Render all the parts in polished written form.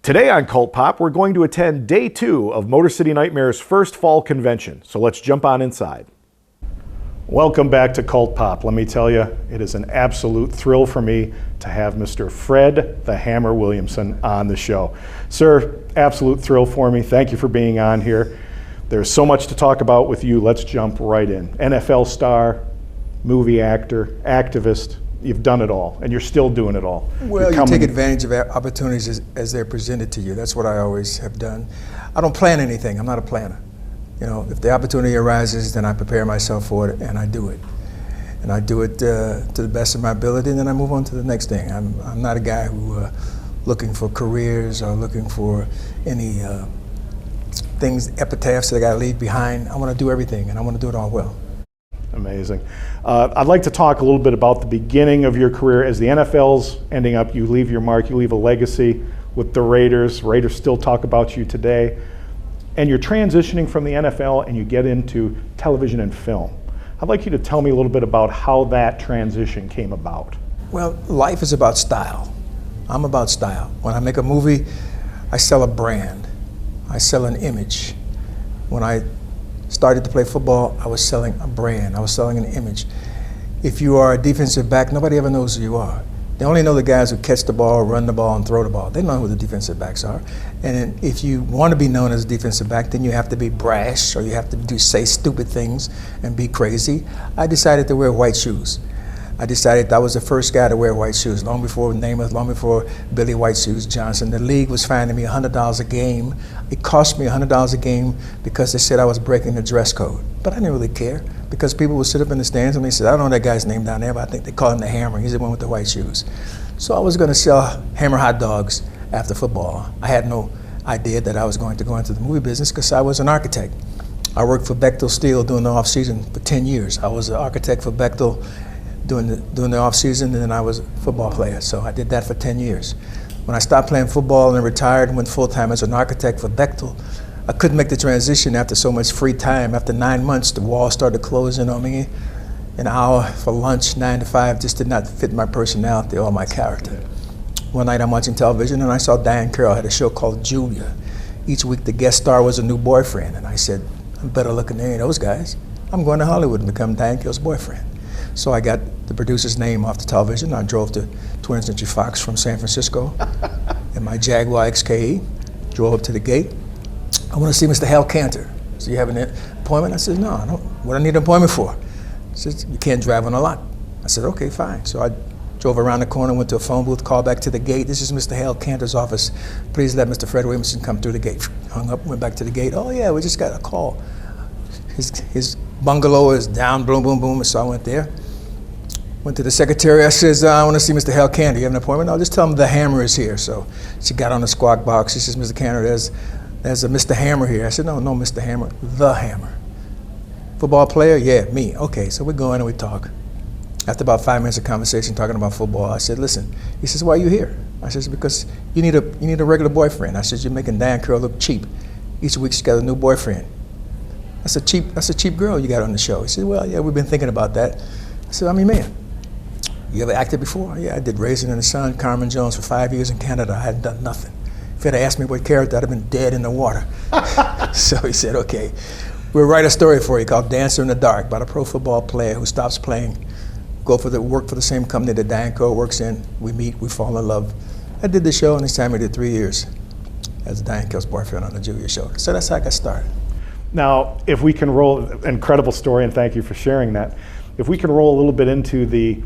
Today on Cult Pop, we're going to attend day 2 of Motor City Nightmare's first fall convention. So let's jump on inside. Welcome back to Cult Pop. Let me tell you, it is an absolute thrill for me to have Mr. Fred the Hammer Williamson on the show. Sir, absolute thrill for me. Thank you for being on here. There's so much to talk about with you. Let's jump right in. NFL star, movie actor, activist. You've done it all, and you're still doing it all. Well, you take advantage of opportunities as they're presented to you. That's what I always have done. I don't plan anything. I'm not a planner. You know, if the opportunity arises, then I prepare myself for it, and I do it. And I do it to the best of my ability, and then I move on to the next thing. I'm not a guy who looking for careers or looking for any things, epitaphs that I got to leave behind. I want to do everything, and I want to do it all well. Amazing. I'd like to talk a little bit about the beginning of your career. As the NFL's ending up, you leave your mark, you leave a legacy with the Raiders. Raiders still talk about you today. And you're transitioning from the NFL and you get into television and film. I'd like you to tell me a little bit about how that transition came about. Well, life is about style. I'm about style. When I make a movie, I sell a brand. I sell an image. When I started to play football, I was selling a brand. I was selling an image. If you are a defensive back, nobody ever knows who you are. They only know the guys who catch the ball, run the ball, and throw the ball. They know who the defensive backs are. And if you want to be known as a defensive back, then you have to be brash, or you have to say stupid things and be crazy. I decided to wear white shoes. I decided I was the first guy to wear white shoes, long before Namath, long before Billy White Shoes Johnson. The league was finding me $100 a game. It cost me $100 a game because they said I was breaking the dress code. But I didn't really care, because people would sit up in the stands and they said, I don't know that guy's name down there, but I think they call him the Hammer. He's the one with the white shoes. So I was going to sell Hammer hot dogs after football. I had no idea that I was going to go into the movie business because I was an architect. I worked for Bechtel Steel during the off-season for 10 years. I was an architect for Bechtel during the off-season, and then I was a football player. So I did that for 10 years. When I stopped playing football and retired and went full-time as an architect for Bechtel, I couldn't make the transition after so much free time. After 9 months, the wall started closing on me. An hour for lunch, 9 to 5, just did not fit my personality or my character. One night I'm watching television and I saw Diane Carroll had a show called Julia. Each week the guest star was a new boyfriend, and I said, I'm better looking than any of those guys. I'm going to Hollywood and become Diane Carroll's boyfriend. So I got the producer's name off the television. I drove to 20th Century Fox from San Francisco in my Jaguar XKE, drove up to the gate. I want to see Mr. Hal Cantor. So you have an appointment? I said, no, I don't. What do I need an appointment for? He said, you can't drive on a lot. I said, okay, fine. So I drove around the corner, went to a phone booth, called back to the gate. This is Mr. Hal Cantor's office. Please let Mr. Fred Williamson come through the gate. Hung up, went back to the gate. Oh yeah, we just got a call. His bungalow is down, boom, boom, boom. So I went there. Went to the secretary. I says, I want to see Mr. Hal Cantor. You have an appointment? I'll just tell him the Hammer is here. So she got on the squawk box. She says, Mr. Cantor, there's a Mr. Hammer here. I said, no, Mr. Hammer, the Hammer. Football player? Yeah, me. Okay, so we go in and we talk. After about 5 minutes of conversation talking about football, I said, listen. He says, why are you here? I says, because you need a regular boyfriend. I said, you're making Diane Carroll look cheap. Each week she's got a new boyfriend. That's a cheap girl you got on the show. He said, well, yeah, we've been thinking about that. I said, man, you ever acted before? Yeah, I did Raisin in the Sun, Carmen Jones for 5 years in Canada. I hadn't done nothing. If you had asked me what character, I'd have been dead in the water. So he said, okay, we'll write a story for you called Dancer in the Dark, about a pro football player who stops playing, work for the same company that Diane Carroll works in. We meet, we fall in love. I did the show, and this time I did 3 years as Diane Carroll's boyfriend on the Julia show. So that's how I got started. Now, if we can roll, incredible story, and thank you for sharing that. If we can roll a little bit into the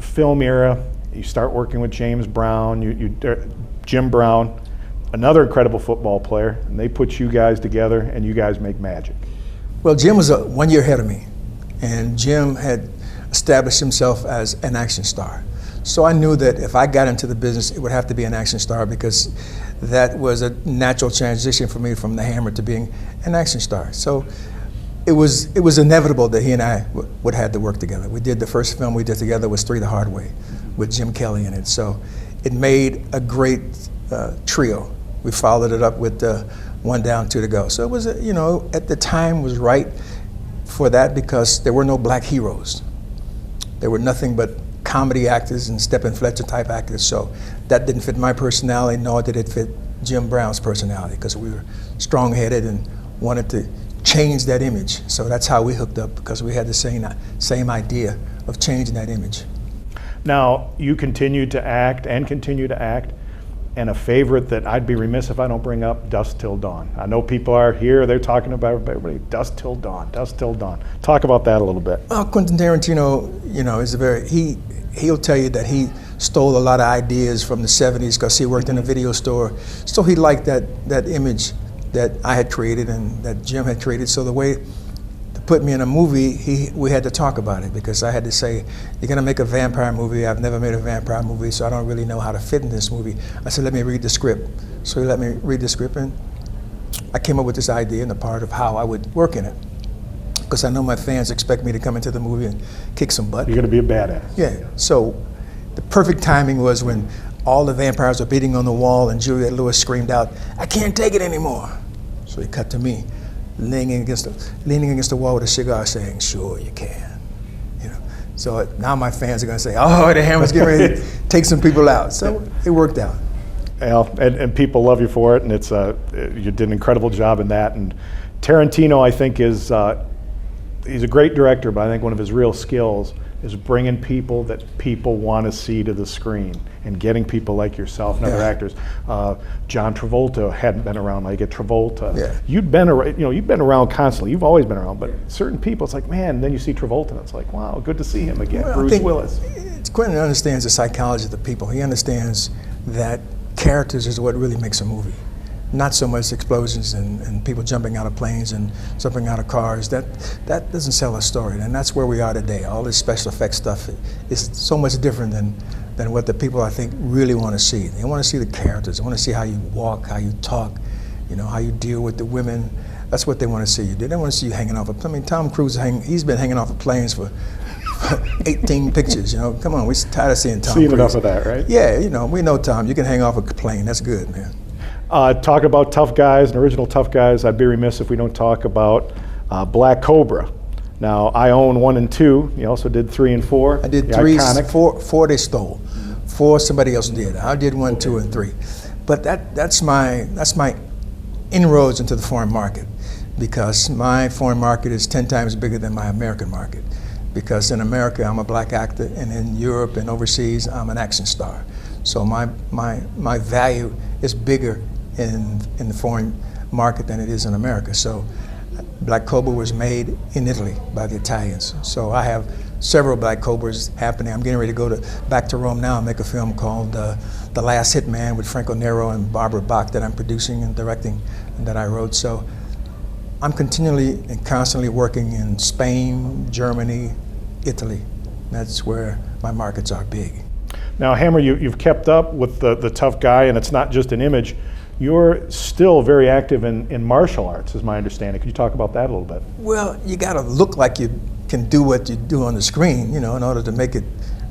film era, you start working with James Brown, Jim Brown, another incredible football player, and they put you guys together and you guys make magic. Well, Jim was 1 year ahead of me, and Jim had established himself as an action star. So I knew that if I got into the business, it would have to be an action star, because that was a natural transition for me from the Hammer to being an action star. So it was inevitable that he and I would have to work together. We did the first film we did together was Three the Hard Way with Jim Kelly in it. So it made a great trio. We followed it up with One Down, Two to Go. So it was, at the time was right for that, because there were no black heroes. There were nothing but comedy actors and Stephen Fletcher type actors. So that didn't fit my personality, nor did it fit Jim Brown's personality, because we were strong-headed and wanted to change that image. So that's how we hooked up, because we had the same idea of changing that image. Now, you continue to act and continue to act, and a favorite that I'd be remiss if I don't bring up, Dusk Till Dawn. I know people are here, they're talking about everybody, Dusk Till Dawn, Dusk Till Dawn. Talk about that a little bit. Well, Quentin Tarantino, is he'll tell you that he stole a lot of ideas from the 70s because he worked in a video store. So he liked that image that I had created and that Jim had created. So the way to put me in a movie, we had to talk about it, because I had to say, you're gonna make a vampire movie. I've never made a vampire movie, so I don't really know how to fit in this movie. I said, let me read the script. So he let me read the script, and I came up with this idea and the part of how I would work in it. Because I know my fans expect me to come into the movie and kick some butt. You're gonna be a badass. Yeah, so the perfect timing was when all the vampires were beating on the wall and Juliette Lewis screamed out, "I can't take it anymore." So he cut to me, leaning against the wall with a cigar, saying, "Sure you can." So now my fans are gonna say, "Oh, the Hammer's getting ready to take some people out." So it worked out. Well, and people love you for it, and it's you did an incredible job in that. And Tarantino, I think, is he's a great director, but I think one of his real skills is bringing people that people want to see to the screen and getting people like yourself and other actors. John Travolta hadn't been around. I get Travolta. Yeah. You've been around. You've been around constantly. You've always been around. But certain people, it's like, man. And then you see Travolta, and it's like, wow, good to see him again. Well, Bruce Willis. Quentin understands the psychology of the people. He understands that characters is what really makes a movie. Not so much explosions and people jumping out of planes and jumping out of cars. That doesn't sell a story, and that's where we are today. All this special effects stuff is so much different than what the people, I think, really want to see. They want to see the characters. They want to see how you walk, how you talk, how you deal with the women. That's what they want to see you do. They don't want to see you hanging off Tom Cruise, he's been hanging off of planes for 18 pictures, Come on, we're tired of seeing Tom Cruise. Seen enough of that, right? Yeah, we know Tom. You can hang off a plane. That's good, man. Talk about tough guys and original tough guys. I'd be remiss if we don't talk about Black Cobra. Now, I own 1 and 2. You also did 3 and 4. I did the 3, iconic. 4 they stole. 4 somebody else did. I did 1, 2, and 3. But that's my inroads into the foreign market, because my foreign market is 10 times bigger than my American market. Because in America, I'm a black actor, and in Europe and overseas, I'm an action star. So my value is bigger in the foreign market than it is in America. So Black Cobra was made in Italy by the Italians. So I have several Black Cobras happening. I'm getting ready to go back to Rome now and make a film called The Last Hitman with Franco Nero and Barbara Bach that I'm producing and directing and that I wrote. So I'm continually and constantly working in Spain, Germany, Italy. That's where my markets are big. Now, Hammer, you've kept up with the tough guy, and it's not just an image. You're still very active in martial arts, is my understanding. Could you talk about that a little bit? Well, you got to look like you can do what you do on the screen, in order to make it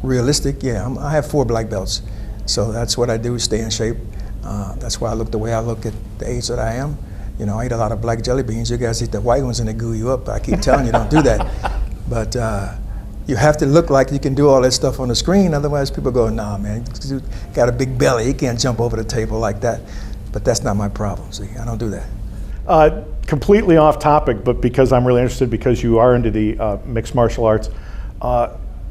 realistic. Yeah, I have 4 black belts, so that's what I do, stay in shape. That's why I look the way I look at the age that I am. I eat a lot of black jelly beans. You guys eat the white ones and they goo you up. I keep telling you, don't do that. But you have to look like you can do all that stuff on the screen, otherwise people go, nah, man, you got a big belly, you can't jump over the table like that. But that's not my problem, see, I don't do that. Completely off topic, but because I'm really interested, because you are into the mixed martial arts,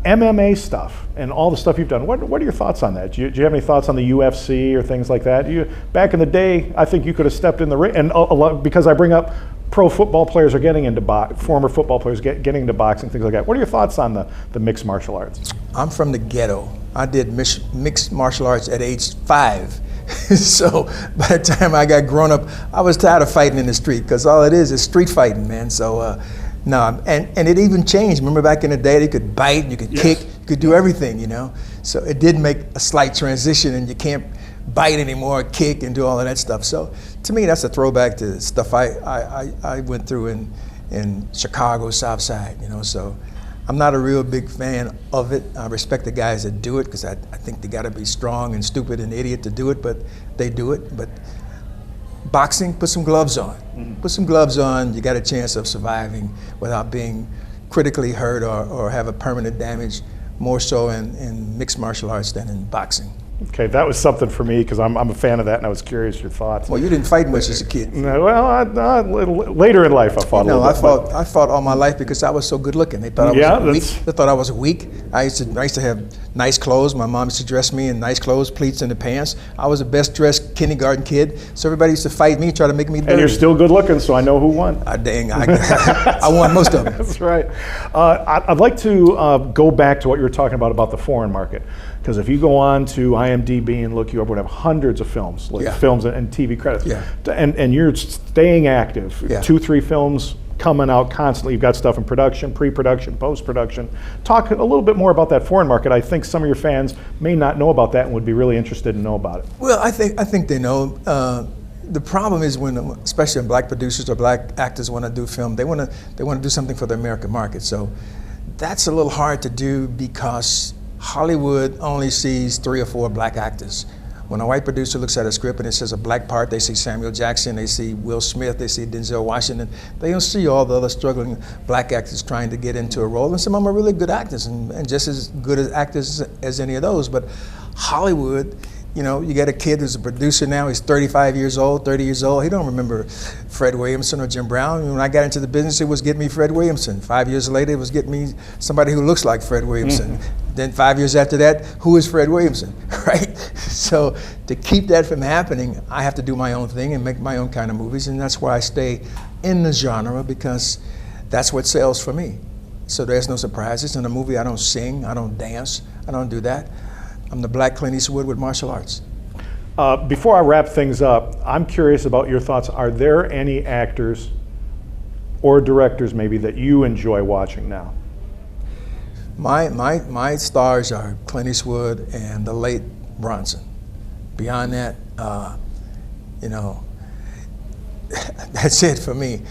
MMA stuff and all the stuff you've done, what are your thoughts on that? Do you have any thoughts on the UFC or things like that? Back in the day, I think you could have stepped in the ring, and a lot, because I bring up pro football players are getting into former football players getting into boxing, things like that. What are your thoughts on the mixed martial arts? I'm from the ghetto. I did mixed martial arts at age 5. So by the time I got grown up, I was tired of fighting in the street, because all it is street fighting, man. So no, and it even changed. Remember back in the day, you could bite, you could kick, you could do everything, So it did make a slight transition, and you can't bite anymore, kick, and do all of that stuff. So to me, that's a throwback to stuff I went through in Chicago, South Side, So I'm not a real big fan of it. I respect the guys that do it, because I think they got to be strong and stupid and idiot to do it, but they do it. But boxing, put some gloves on. Mm-hmm. Put some gloves on, you got a chance of surviving without being critically hurt or have a permanent damage. more so in mixed martial arts than in boxing. Okay, that was something for me because I'm a fan of that, and I was curious your thoughts. Well, you didn't fight much as a kid. No, well, later in life I fought a No, little bit. I fought all my life because I was so good looking. They thought I was weak. They thought I was weak. I used to have nice clothes. My mom used to dress me in nice clothes, pleats in the pants. I was the best dressed kindergarten kid. So everybody used to fight me, try to make me dirty. And you're still good looking, so I know who won. Dang, I won most of them. That's right. I'd like to go back to what you were talking about the foreign market. Because if you go on to IMDb and look you up, we're going to have hundreds of films, films and TV credits. Yeah. And you're staying active. Yeah. 2-3 films coming out constantly. You've got stuff in production, pre-production, post-production. Talk a little bit more about that foreign market. I think some of your fans may not know about that and would be really interested to know about it. Well, I think they know. The problem is when, especially when black producers or black actors want to do film, they want to do something for the American market. So that's a little hard to do because Hollywood only sees 3 or 4 black actors. When a white producer looks at a script and it says a black part, they see Samuel Jackson, they see Will Smith, they see Denzel Washington. They don't see all the other struggling black actors trying to get into a role. And some of them are really good actors and just as good as actors as any of those. But Hollywood, you know, you got a kid who's a producer now, he's 35 years old, 30 years old. He don't remember Fred Williamson or Jim Brown. When I got into the business, it was getting me Fred Williamson. 5 years later, it was getting me somebody who looks like Fred Williamson. Then 5 years after that, who is Fred Williamson, right? So to keep that from happening, I have to do my own thing and make my own kind of movies, and that's why I stay in the genre because that's what sells for me. So there's no surprises. In a movie, I don't sing, I don't dance, I don't do that. I'm the black Clint Eastwood with martial arts. Before I wrap things up, I'm curious about your thoughts. Are there any actors or directors maybe that you enjoy watching now? My stars are Clint Eastwood and the late Bronson. Beyond that, you know, that's it for me.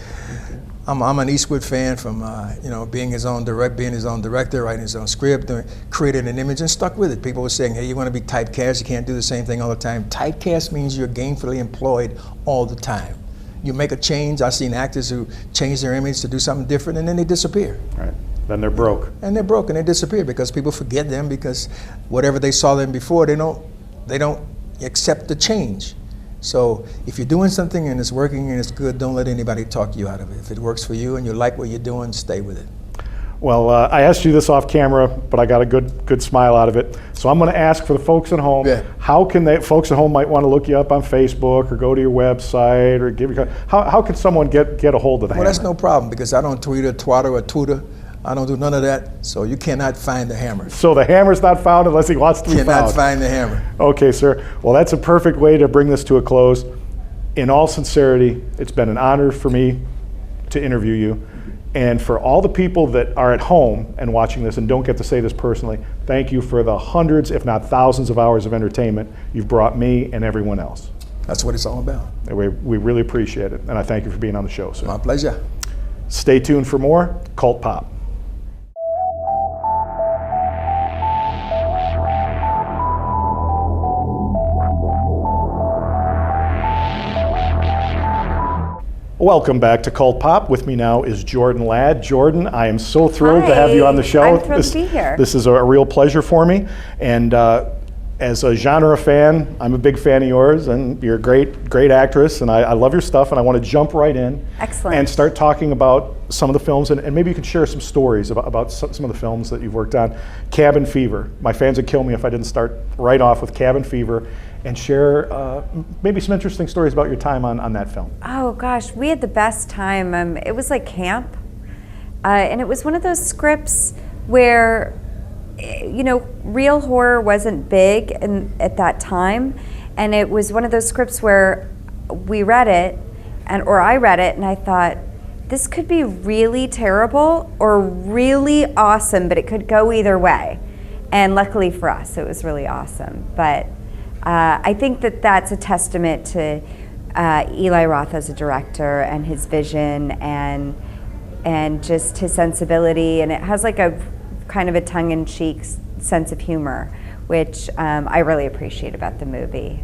I'm an Eastwood fan from you know, being his own director, writing his own script, created an image and stuck with it. People were saying, hey, you want to be typecast, you can't do the same thing all the time. Typecast means you're gainfully employed all the time. You make a change. I've seen actors who change their image to do something different and then they disappear. Right. Then they're broke. And they're broke and they disappear because people forget them because whatever they saw them before, they don't accept the change. So if you're doing something and it's working and it's good, don't let anybody talk you out of it. If it works for you and you like what you're doing, stay with it. Well, I asked you this off camera, but I got a good smile out of it. So I'm going to ask for the folks at home, how can folks at home might want to look you up on Facebook or go to your website or give you, how can someone get a hold of the Hammer? Well, that's no problem because I don't tweet or twatter or tutor. I don't do none of that, so you cannot find the Hammer. So the Hammer's not found unless he wants to be found. Cannot find the Hammer. Okay, sir. Well, that's a perfect way to bring this to a close. In all sincerity, it's been an honor for me to interview you. And for all the people that are at home and watching this and don't get to say this personally, thank you for the hundreds, if not thousands of hours of entertainment you've brought me and everyone else. That's what it's all about. We really appreciate it. And I thank you for being on the show, sir. My pleasure. Stay tuned for more Cult Pop. Welcome back to Cult Pop. With me now is Jordan Ladd. Jordan, I am so thrilled to have you on the show. I'm thrilled to be here. This is a real pleasure for me. And as a genre fan, I'm a big fan of yours, and you're a great actress, and I love your stuff, and I want to jump right in. Excellent. And start talking about some of the films, and maybe you can share some stories about some of the films that you've worked on. Cabin Fever. My fans would kill me if I didn't start right off with Cabin Fever and share maybe some interesting stories about your time on that film. Oh gosh, we had the best time. It was like camp, and it was one of those scripts where, you know, real horror wasn't big at that time, and it was one of those scripts where we read it, or I read it, and I thought, this could be really terrible or really awesome, but it could go either way. And luckily for us, it was really awesome. But I think that that's a testament to Eli Roth as a director and his vision and just his sensibility. And it has like a kind of a tongue-in-cheek sense of humor, which I really appreciate about the movie.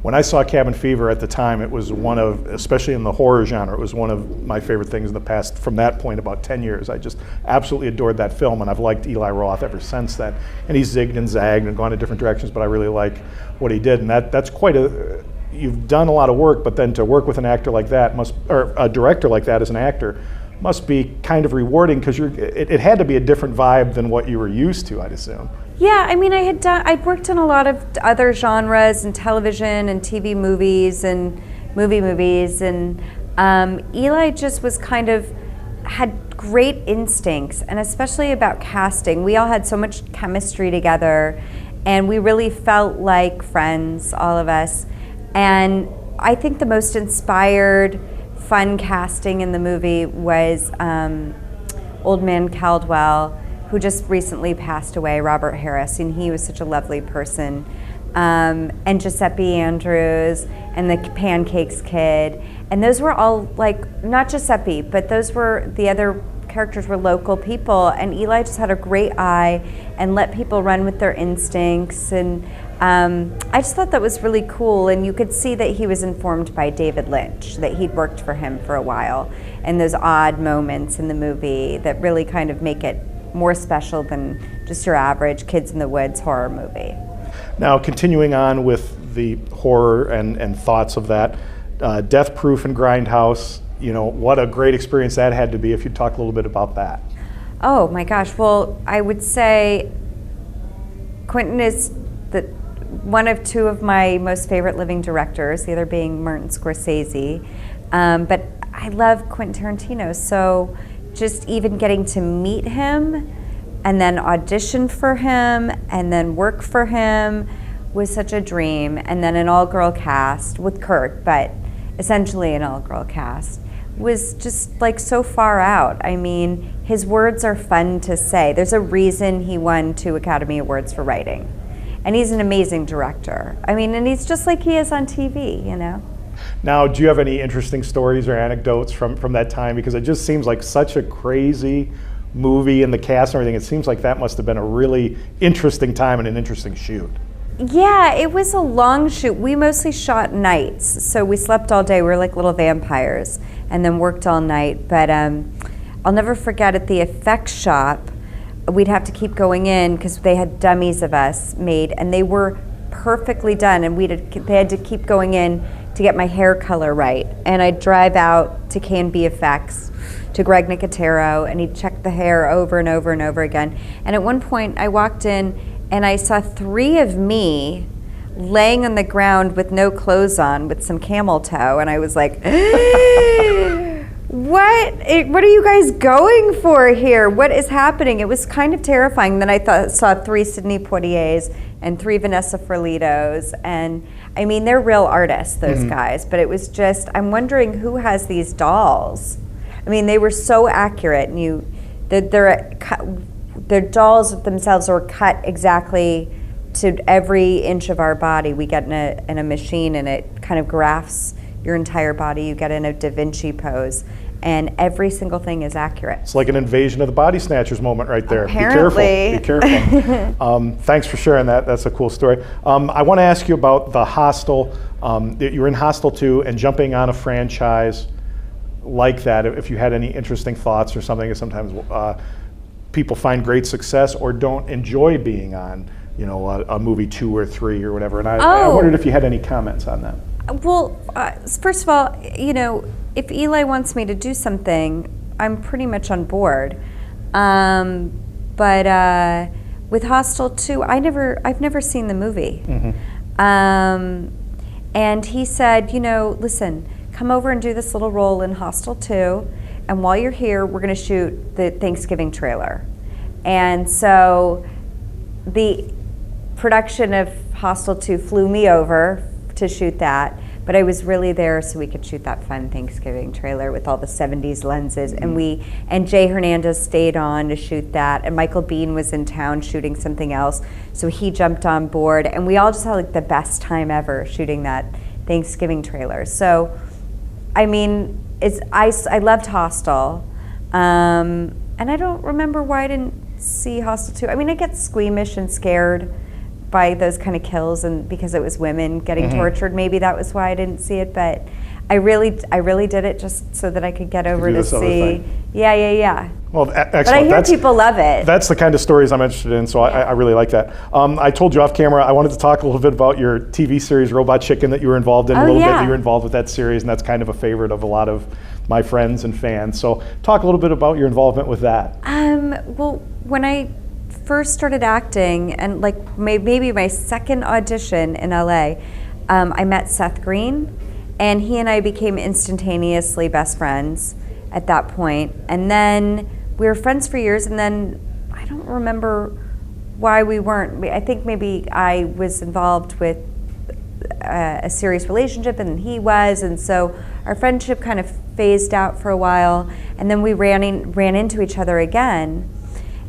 when I saw Cabin Fever at the time, it was one of, especially in the horror genre, it was one of my favorite things in the past, from that point, about 10 years. I just absolutely adored that film, and I've liked Eli Roth ever since then. And he's zigged and zagged and gone in different directions, but I really like what he did. And that's quite a, you've done a lot of work, but then to work with an actor like that or a director like that as an actor, must be kind of rewarding, because it had to be a different vibe than what you were used to, I'd assume. Yeah, I mean, I'd worked on a lot of other genres and television and TV movies and movies, and Eli just was had great instincts, and especially about casting. We all had so much chemistry together, and we really felt like friends, all of us. And I think the most inspired, fun casting in the movie was Old Man Caldwell, who just recently passed away, Robert Harris, and he was such a lovely person. And Giuseppe Andrews and the Pancakes Kid. And those were all, like, not Giuseppe, but those were, the other characters were local people. And Eli just had a great eye and let people run with their instincts. And I just thought that was really cool. And you could see that he was informed by David Lynch, that he'd worked for him for a while. And those odd moments in the movie that really kind of make it more special than just your average Kids in the Woods horror movie. Now, continuing on with the horror and thoughts of that, Death Proof and Grindhouse, you know, what a great experience that had to be, if you'd talk a little bit about that. Oh my gosh, well, I would say Quentin is one of two of my most favorite living directors, the other being Martin Scorsese. But I love Quentin Tarantino, so just even getting to meet him and then audition for him and then work for him was such a dream. And then an all-girl cast with Kurt, but essentially an all-girl cast, was just like so far out. I mean, his words are fun to say. There's a reason he won 2 Academy Awards for writing. And he's an amazing director. I mean, and he's just like he is on TV, you know? Now, do you have any interesting stories or anecdotes from that time? Because it just seems like such a crazy movie, and the cast and everything. It seems like that must have been a really interesting time and an interesting shoot. Yeah, it was a long shoot. We mostly shot nights, so we slept all day. We were like little vampires, and then worked all night. But I'll never forget, at the effects shop, we'd have to keep going in because they had dummies of us made, and they were perfectly done, and they had to keep going in to get my hair color right. And I'd drive out to K&B Effects, to Greg Nicotero, and he'd check the hair over and over and over again. And at one point, I walked in and I saw 3 of me laying on the ground with no clothes on with some camel toe, and I was like, what are you guys going for here? What is happening? It was kind of terrifying. Then I saw 3 Sidney Poitiers and 3 Vanessa Ferlitos, and I mean, they're real artists, those guys, but it was just, I'm wondering who has these dolls. I mean, they were so accurate, and their dolls themselves were cut exactly to every inch of our body. We get in a machine, and it kind of grafts your entire body. You get in a Da Vinci pose, and every single thing is accurate. It's like an Invasion of the Body Snatchers moment right there. Apparently. Be careful. Thanks for sharing that. That's a cool story. I want to ask you about the Hostel. You were in Hostel 2 and jumping on a franchise like that, if you had any interesting thoughts or something. Sometimes people find great success or don't enjoy being on, you know, a movie 2 or 3 or whatever. And I wondered if you had any comments on that. Well, first of all, you know, if Eli wants me to do something, I'm pretty much on board. But with Hostel 2, I've never seen the movie. And he said, you know, listen, come over and do this little role in Hostel 2, and while you're here, we're going to shoot the Thanksgiving trailer. And so the production of Hostel 2 flew me over to shoot that, but I was really there so we could shoot that fun Thanksgiving trailer with all the 70s lenses. And Jay Hernandez stayed on to shoot that, and Michael Biehn was in town shooting something else, so he jumped on board, and we all just had like the best time ever shooting that Thanksgiving trailer. So, I mean, I loved Hostel, and I don't remember why I didn't see Hostel 2. I mean, I get squeamish and scared, by those kind of kills, and because it was women getting tortured, maybe that was why I didn't see it. But I really did it just so that I could get over do to this other see. thing. Yeah. Well, excellent. But I hear people love it. That's the kind of stories I'm interested in, so I really like that. I told you off camera I wanted to talk a little bit about your TV series Robot Chicken that you were involved in a little bit. You were involved with that series, and that's kind of a favorite of a lot of my friends and fans. So talk a little bit about your involvement with that. Well, when I first started acting, and like maybe my second audition in LA, I met Seth Green, and he and I became instantaneously best friends at that point. And then we were friends for years, and then I don't remember why we weren't. I think maybe I was involved with a serious relationship, and he was, and so our friendship kind of phased out for a while, and then we ran into each other again.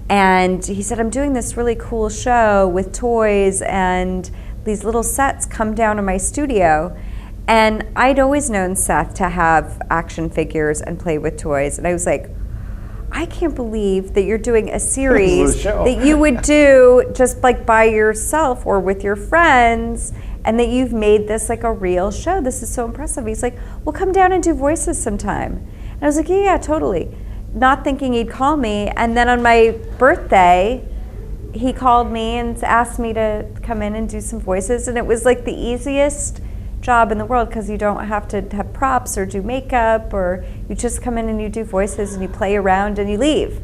And he said, I'm doing this really cool show with toys, and these little sets come down to my studio. And I'd always known Seth to have action figures and play with toys. And I was like, I can't believe that you're doing a series that you would do just like by yourself or with your friends, and that you've made this like a real show. This is so impressive. He's like, well, come down and do voices sometime. And I was like, yeah, totally. Not thinking he'd call me. And then on my birthday, he called me and asked me to come in and do some voices. And it was like the easiest job in the world, because you don't have to have props or do makeup, or you just come in and you do voices and you play around and you leave.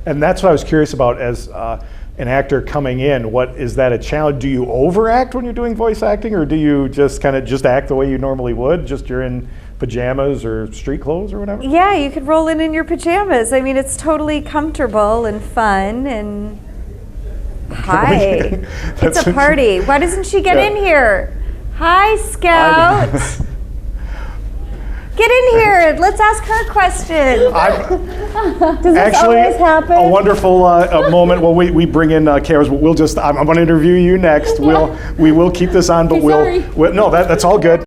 And that's what I was curious about as an actor coming in. What is that a challenge? Do you overact when you're doing voice acting, or do you just kind of just act the way you normally would? Just you're in pajamas or street clothes or whatever? Yeah, you could roll in your pajamas. I mean, it's totally comfortable and fun. And hi, it's a party. Why doesn't she get in here? Hi, Scout. Get in here. Let's ask her questions. Does this Actually, always happen? a wonderful moment. Well, we bring in cameras. We'll just. I'm going to interview you next. We will keep this on, but no, that's all good.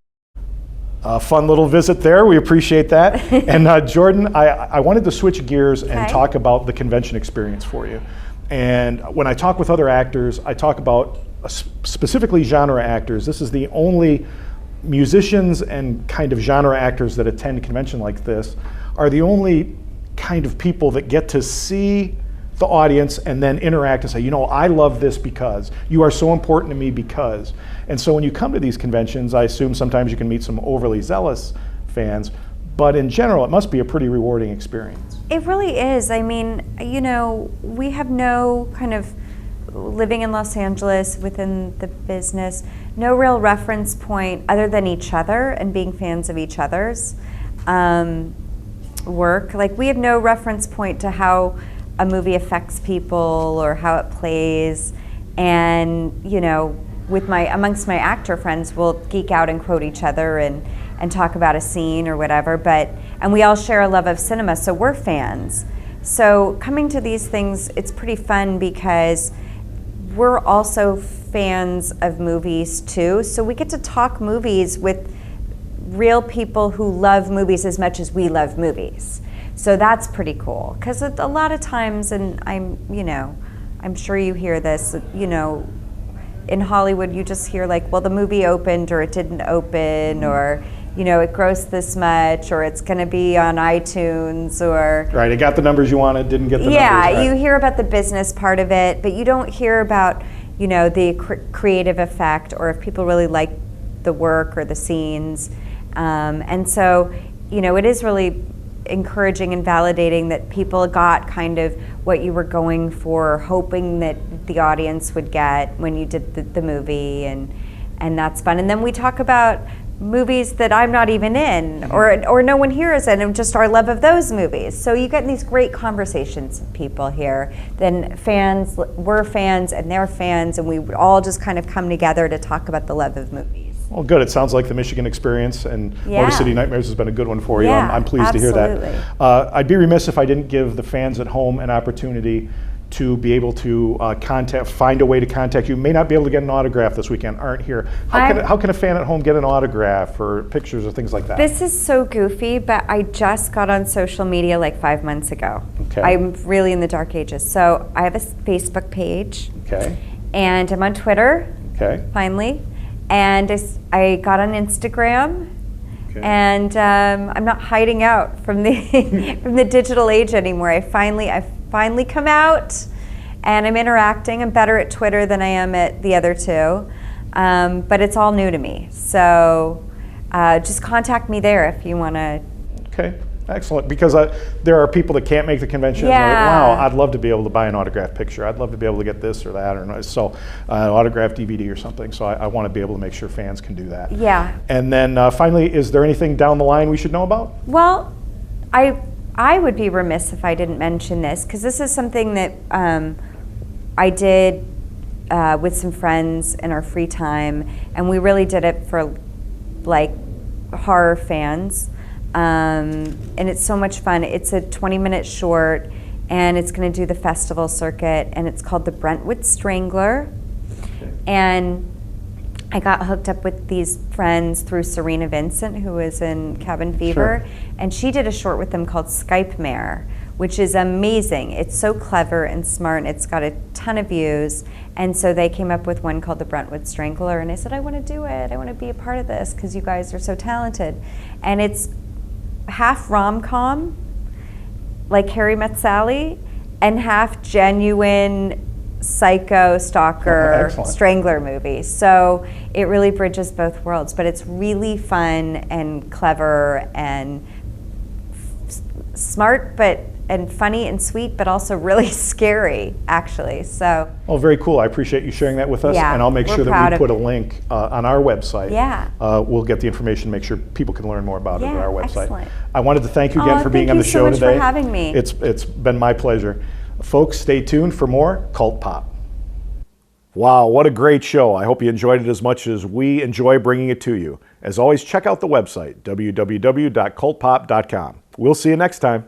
Fun little visit there. We appreciate that. And Jordan, I wanted to switch gears and talk about the convention experience for you. And when I talk with other actors, I talk about specifically genre actors. This is the only musicians and kind of genre actors that attend a convention like this are the only kind of people that get to see the audience and then interact and say, you know, I love this because you are so important to me because. And so when you come to these conventions, I assume sometimes you can meet some overly zealous fans, but in general, it must be a pretty rewarding experience. It really is. I mean, you know, we have no kind of, living in Los Angeles within the business, no real reference point other than each other and being fans of each other's work. Like, we have no reference point to how a movie affects people or how it plays. And, you know, amongst my actor friends, we'll geek out and quote each other and talk about a scene or whatever, and we all share a love of cinema, so we're fans. So coming to these things, it's pretty fun because we're also fans of movies too, so we get to talk movies with real people who love movies as much as we love movies. So that's pretty cool, because a lot of times, and I'm sure you hear this, you know, in Hollywood you just hear like, well, the movie opened or it didn't open, or, you know, it grossed this much, or it's going to be on iTunes, or... Right, it got the numbers you wanted, didn't get the numbers. Yeah, you hear about the business part of it, but you don't hear about, you know, the creative effect, or if people really like the work or the scenes. And so, you know, it is really encouraging and validating that people got kind of what you were going for, hoping that the audience would get when you did the movie, and that's fun. And then we talk about movies that I'm not even in, or no one here is in, and just our love of those movies. So you get these great conversations with people here. Then we're fans and they're fans, and we would all just kind of come together to talk about the love of movies. Well, good. It sounds like the Michigan experience and Motor City Nightmares has been a good one for you. Yeah, I'm pleased to hear absolutely. that. I'd be remiss if I didn't give the fans at home an opportunity to be able to find a way to contact you. May not be able to get an autograph this weekend, aren't here. How can a fan at home get an autograph or pictures or things like that? This is so goofy, but I just got on social media like 5 months ago. Okay. I'm really in the dark ages. So I have a Facebook page. Okay. And I'm on Twitter, Okay. finally. And I got on Instagram. Okay. And I'm not hiding out from the from the digital age anymore. I've finally come out, and I'm interacting. I'm better at Twitter than I am at the other two, but it's all new to me. So just contact me there if you want to. Okay. Excellent. Because there are people that can't make the convention. Yeah. Like, wow, I'd love to be able to buy an autographed picture. I'd love to be able to get this or that, or so autographed DVD or something. So I want to be able to make sure fans can do that. Yeah. And then finally, is there anything down the line we should know about? Well, I would be remiss if I didn't mention this, because this is something that I did with some friends in our free time, and we really did it for like horror fans. And it's so much fun. It's a 20-minute short, and it's going to do the festival circuit, and it's called The Brentwood Strangler. Okay. And I got hooked up with these friends through Serena Vincent, who was in Cabin Fever, Sure. and she did a short with them called Skype Mare, which is amazing. It's so clever and smart, and it's got a ton of views. And so they came up with one called The Brentwood Strangler, and I said, I want to do it. I want to be a part of this because you guys are so talented. And it's half rom-com, like Harry Met Sally, and half genuine psycho stalker Excellent. strangler movie. So it really bridges both worlds, but it's really fun and clever and smart, and funny and sweet, but also really scary, actually. So Oh, very cool. I appreciate you sharing that with us. Yeah, And I'll make we're sure proud that we of put a link on our website. Yeah. We'll get the information, make sure people can learn more about it at Yeah, our website. excellent. I wanted to thank you again Oh, for being thank on you the so show much for today. having me. It's been my pleasure. Folks, stay tuned for more Cult Pop. Wow, what a great show. I hope you enjoyed it as much as we enjoy bringing it to you. As always, check out the website, www.cultpop.com. We'll see you next time.